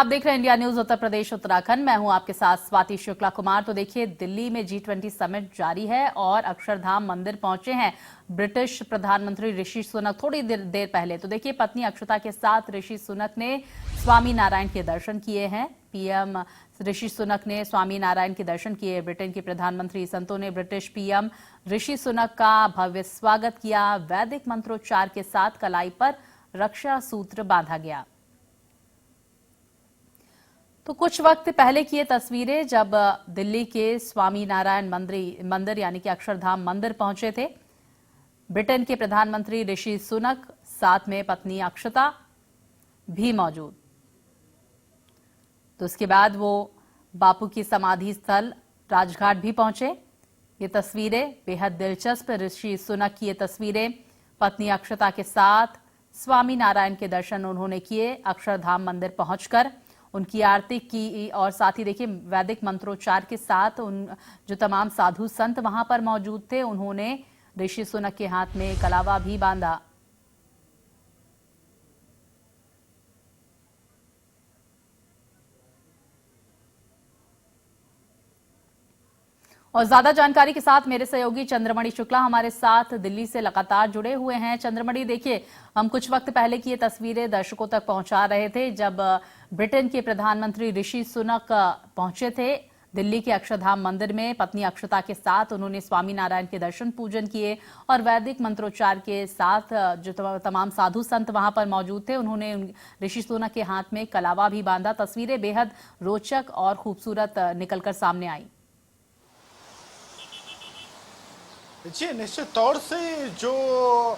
आप देख रहे हैं इंडिया न्यूज उत्तर प्रदेश उत्तराखंड। मैं हूं आपके साथ स्वाति शुक्ला कुमार। तो देखिए, दिल्ली में G20 समिट जारी है और अक्षरधाम मंदिर पहुंचे हैं ब्रिटिश प्रधानमंत्री ऋषि सुनक थोड़ी देर पहले। तो देखिए, पत्नी अक्षता के साथ ऋषि सुनक ने स्वामी नारायण के दर्शन किए हैं। पीएम ऋषि सुनक ने स्वामी नारायण के दर्शन किए। ब्रिटेन के प्रधानमंत्री संतों ने ब्रिटिश पीएम ऋषि सुनक का भव्य स्वागत किया। वैदिक मंत्रोच्चार के साथ कलाई पर रक्षा सूत्र बांधा गया। तो कुछ वक्त पहले की ये तस्वीरें जब दिल्ली के स्वामी नारायण मंदिर यानी कि अक्षरधाम मंदिर पहुंचे थे ब्रिटेन के प्रधानमंत्री ऋषि सुनक, साथ में पत्नी अक्षता भी मौजूद। तो उसके बाद वो बापू की समाधि स्थल राजघाट भी पहुंचे। ये तस्वीरें बेहद दिलचस्प। ऋषि सुनक की ये तस्वीरें पत्नी अक्षता के साथ स्वामी नारायण के दर्शन उन्होंने किए अक्षरधाम मंदिर पहुंचकर। उनकी आरती की और साथ ही देखिए, वैदिक मंत्रोच्चार के साथ जो तमाम साधु संत वहां पर मौजूद थे, उन्होंने ऋषि सुनक के हाथ में कलावा भी बांधा। और ज्यादा जानकारी के साथ मेरे सहयोगी चंद्रमणि शुक्ला हमारे साथ दिल्ली से लगातार जुड़े हुए हैं। चंद्रमणि, देखिए, हम कुछ वक्त पहले की ये तस्वीरें दर्शकों तक पहुंचा रहे थे जब ब्रिटेन के प्रधानमंत्री ऋषि सुनक पहुंचे थे दिल्ली के अक्षरधाम मंदिर में। पत्नी अक्षता के साथ उन्होंने स्वामी नारायण के दर्शन पूजन किए और वैदिक मंत्रोच्चार के साथ जो तमाम साधु संत वहां पर मौजूद थे, उन्होंने ऋषि सुनक के हाथ में कलावा भी बांधा। तस्वीरें बेहद रोचक और खूबसूरत निकलकर सामने आई। जी, निश्चित तौर से जो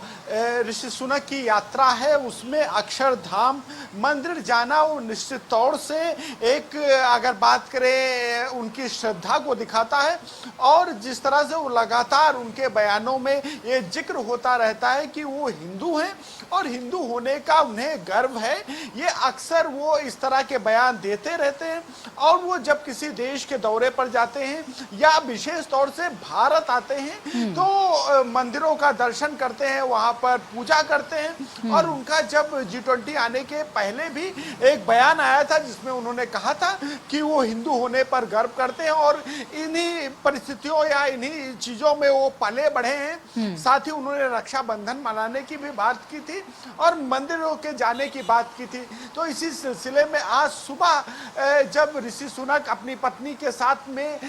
ऋषि सुनक की यात्रा है उसमें अक्षरधाम मंदिर जाना वो निश्चित तौर से एक, अगर बात करें, उनकी श्रद्धा को दिखाता है। और जिस तरह से वो लगातार उनके बयानों में ये जिक्र होता रहता है कि वो हिंदू हैं और हिंदू होने का उन्हें गर्व है, ये अक्सर वो इस तरह के बयान देते रहते हैं। और वो जब किसी देश के दौरे पर जाते हैं या विशेष तौर से भारत आते हैं तो मंदिरों का दर्शन करते हैं, वहां पर पूजा करते हैं। और उनका जब G20 आने के पहले भी एक बयान आया था जिसमें उन्होंने कहा था कि वो हिंदू होने पर गर्व करते हैं और इन्हीं परिस्थितियों या इन्हीं चीजों में वो पले बढ़े हैं। साथ ही उन्होंने रक्षाबंधन मनाने की भी बात की थी और मंदिरों के जाने की बात की थी। तो इसी सिलसिले में आज सुबह जब ऋषि सुनक अपनी पत्नी के साथ में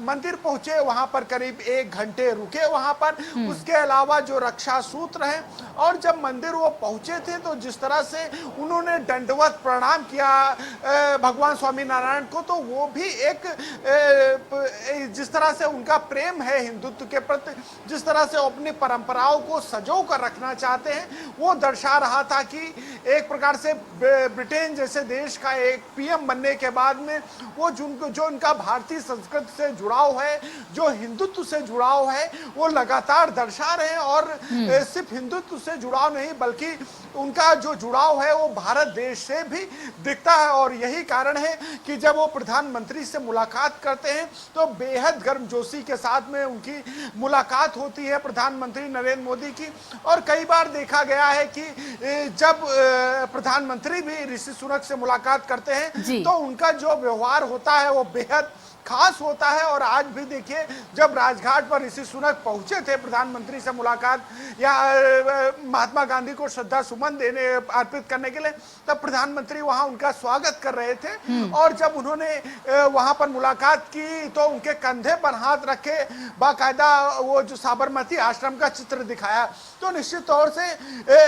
मंदिर पहुंचे, वहां पर करीब 1 घंटे रुके वहां पर। उसके अलावा जो रक्षा सूत्र है, और जब मंदिर वो पहुंचे थे तो जिस तरह से उन्होंने दंडवत प्रणाम किया भगवान स्वामी नारायण को, तो वो भी एक जिस तरह से उनका प्रेम है हिंदुत्व के प्रति, जिस तरह से अपनी परंपराओं को सजो कर रखना चाहते हैं, वो दर्शा रहा था कि एक प्रकार से ब्रिटेन जैसे देश का एक पीएम बनने के बाद में वो जो उनका भारतीय संस्कृति से जुड़ाव है, जो हिंदुत्व से जुड़ाव है, वो लगातार दर्शा रहे हैं। और सिर्फ हिंदुत्व से जुड़ाव नहीं बल्कि उनका जो जुड़ाव है वो भारत देश से भी दिखता है। और यही कारण है कि जब वो प्रधानमंत्री से मुलाकात करते हैं तो बेहद गर्मजोशी के साथ में उनकी मुलाकात होती है प्रधानमंत्री नरेंद्र मोदी की। और कई बार देखा गया है कि जब प्रधानमंत्री भी ऋषि सुनक से मुलाकात करते हैं तो उनका जो व्यवहार होता है वो बेहद खास होता है। और आज भी देखिए, जब राजघाट पर ऋषि सुनक पहुंचे थे प्रधानमंत्री से मुलाकात या महात्मा गांधी को श्रद्धा सुमन देने अर्पित करने के लिए, तब प्रधानमंत्री वहां उनका स्वागत कर रहे थे। और जब उन्होंने वहां पर मुलाकात की तो उनके कंधे पर हाथ रखे बाकायदा वो जो साबरमती आश्रम का चित्र दिखाया। तो निश्चित तौर से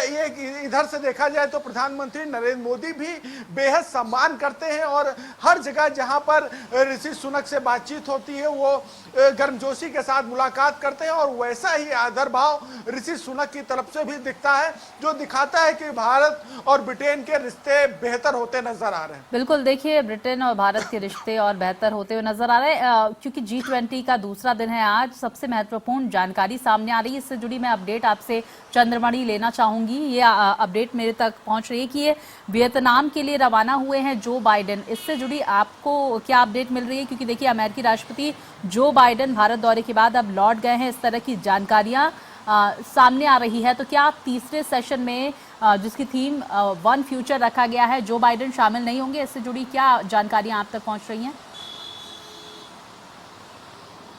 ये इधर से देखा जाए तो प्रधानमंत्री नरेंद्र मोदी भी बेहद सम्मान करते हैं और हर जगह जहां पर ऋषि सुनक से बातचीत होती है वो गर्मजोशी के साथ मुलाकात करते हैं। और वैसा ही आदर भाव ऋषि सुनक की तरफ से भी दिखता है, जो दिखाता है कि भारत और ब्रिटेन के रिश्ते बेहतर होते नजर आ रहे हैं। बिल्कुल, देखिए, ब्रिटेन और भारत के रिश्ते और बेहतर होते हुए नजर आ रहे हैं क्योंकि G20 का दूसरा दिन है आज। सबसे महत्वपूर्ण जानकारी सामने आ रही है, इससे जुड़ी मैं अपडेट आपसे चंद्रमणि लेना चाहूंगी। ये अपडेट मेरे तक पहुंच रही है कि ये वियतनाम के लिए रवाना हुए हैं जो बाइडेन। इससे जुड़ी आपको क्या अपडेट मिल रही है? क्योंकि देखिए, अमेरिकी राष्ट्रपति जो बाइडेन भारत दौरे के बाद अब लौट गए हैं, इस तरह की जानकारियां सामने आ रही है, तो क्या तीसरे सेशन में जिसकी थीम वन फ्यूचर रखा गया है, जो बाइडेन शामिल नहीं होंगे? इससे जुड़ी क्या जानकारियां आप तक पहुंच रही हैं?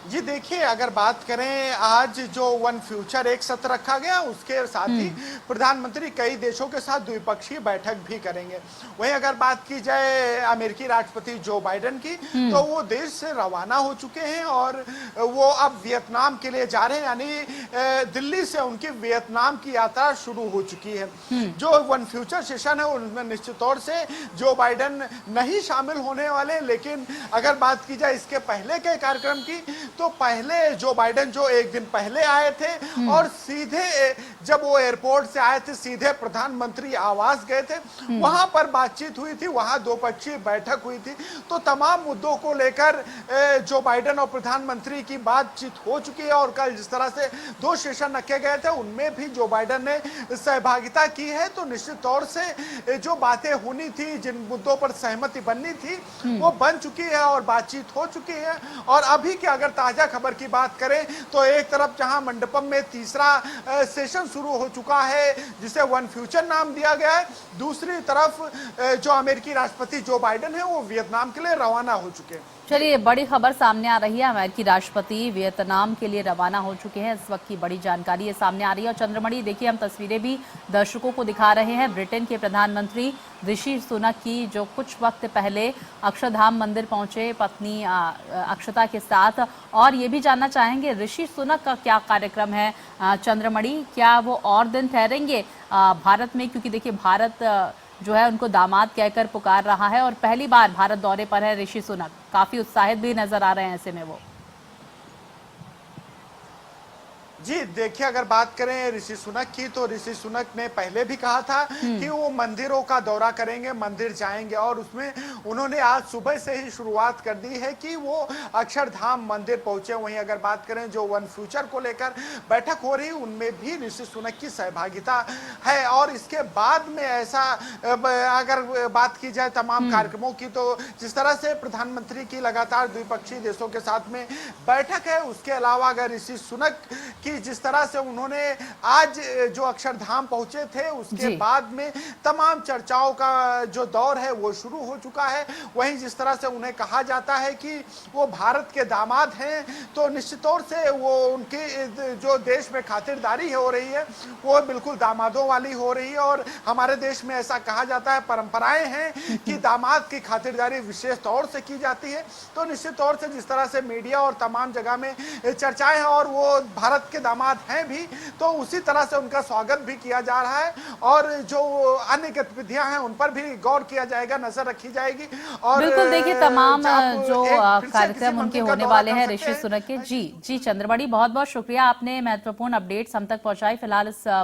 जी देखिए, अगर बात करें आज जो वन फ्यूचर एक सत्र रखा गया, उसके साथ ही प्रधानमंत्री कई देशों के साथ द्विपक्षीय बैठक भी करेंगे। वहीं अगर बात की जाए अमेरिकी राष्ट्रपति जो बाइडेन की, तो वो देश से रवाना हो चुके हैं और वो अब वियतनाम के लिए जा रहे हैं, यानी दिल्ली से उनकी वियतनाम की यात्रा शुरू हो चुकी है। जो वन फ्यूचर सेशन है उनमें निश्चित तौर से जो बाइडेन नहीं शामिल होने वाले, लेकिन अगर बात की जाए इसके पहले के कार्यक्रम की, तो पहले जो बाइडेन जो एक दिन पहले आए थे और सीधे जब वो एयरपोर्ट से आए थे सीधे प्रधानमंत्री आवास गए थे, वहां पर बातचीत हुई थी, वहां द्विपक्षीय बैठक हुई थी। तो तमाम मुद्दों को लेकर जो बाइडेन और प्रधानमंत्री की बातचीत हो चुकी है और कल जिस तरह से 2 सेशन रखे गए थे उनमें भी जो बाइडेन ने सहभागिता की है। तो निश्चित तौर से जो बातें होनी थी, जिन मुद्दों पर सहमति बननी थी, वो बन चुकी है और बातचीत हो चुकी है। और अभी की अगर ताजा खबर की बात करें तो एक तरफ जहां मंडपम में तीसरा सेशन शुरू हो चुका है जिसे वन फ्यूचर नाम दिया गया है, दूसरी तरफ जो अमेरिकी राष्ट्रपति जो बाइडेन है वो वियतनाम के लिए रवाना हो चुके हैं। चलिए, बड़ी खबर सामने आ रही है। अमेरिकी राष्ट्रपति वियतनाम के लिए रवाना हो चुके हैं। इस वक्त की बड़ी जानकारी ये सामने आ रही है। और चंद्रमणि, देखिए, हम तस्वीरें भी दर्शकों को दिखा रहे हैं ब्रिटेन के प्रधानमंत्री ऋषि सुनक की, जो कुछ वक्त पहले अक्षरधाम मंदिर पहुंचे पत्नी अक्षता के साथ। और ये भी जानना चाहेंगे ऋषि सुनक का क्या कार्यक्रम है चंद्रमणि, क्या वो और दिन ठहरेंगे भारत में? क्योंकि देखिए, भारत जो है उनको दामाद कहकर पुकार रहा है और पहली बार भारत दौरे पर है ऋषि सुनक। काफी उत्साहित भी नजर आ रहे हैं ऐसे में वो। जी देखिए, अगर बात करें ऋषि सुनक की, तो ऋषि सुनक ने पहले भी कहा था कि वो मंदिरों का दौरा करेंगे, मंदिर जाएंगे, और उसमें उन्होंने आज सुबह से ही शुरुआत कर दी है कि वो अक्षरधाम मंदिर पहुंचे। वहीं अगर बात करें जो वन फ्यूचर को लेकर बैठक हो रही, उनमें भी ऋषि सुनक की सहभागिता है। और इसके बाद में ऐसा अगर बात की जाए तमाम कार्यक्रमों की, तो जिस तरह से प्रधानमंत्री की लगातार द्विपक्षीय देशों के साथ में बैठक है, उसके अलावा अगर ऋषि सुनक की जिस तरह से उन्होंने आज जो अक्षरधाम पहुंचे थे, उसके बाद में तमाम चर्चाओं का जो दौर है वो शुरू हो चुका है। वहीं जिस तरह से उन्हें कहा जाता है कि वो भारत के दामाद हैं, तो निश्चित तौर से वो उनकी जो देश में खातिरदारी हो रही है वो बिल्कुल दामादों वाली हो रही है। और हमारे देश में ऐसा कहा जाता है, परंपराएं हैं कि दामाद की खातिरदारी विशेष तौर से की जाती है। तो निश्चित तौर से जिस तरह से मीडिया और तमाम जगह में चर्चाएं हैं और वो भारत के दामाद हैं भी, तो उसी तरह से उनका स्वागत भी किया जा रहा है। और जो अन्य गतिविधियां हैं उन पर भी गौर किया जाएगा, नजर रखी जाएगी। और बिल्कुल, देखिए, तमाम जो कार्यक्रम उनके होने वाले हैं ऋषि सुनक के। जी चंद्रमणि, बहुत बहुत शुक्रिया, आपने महत्वपूर्ण अपडेट्स हम तक पहुंचाई। फिलहाल इस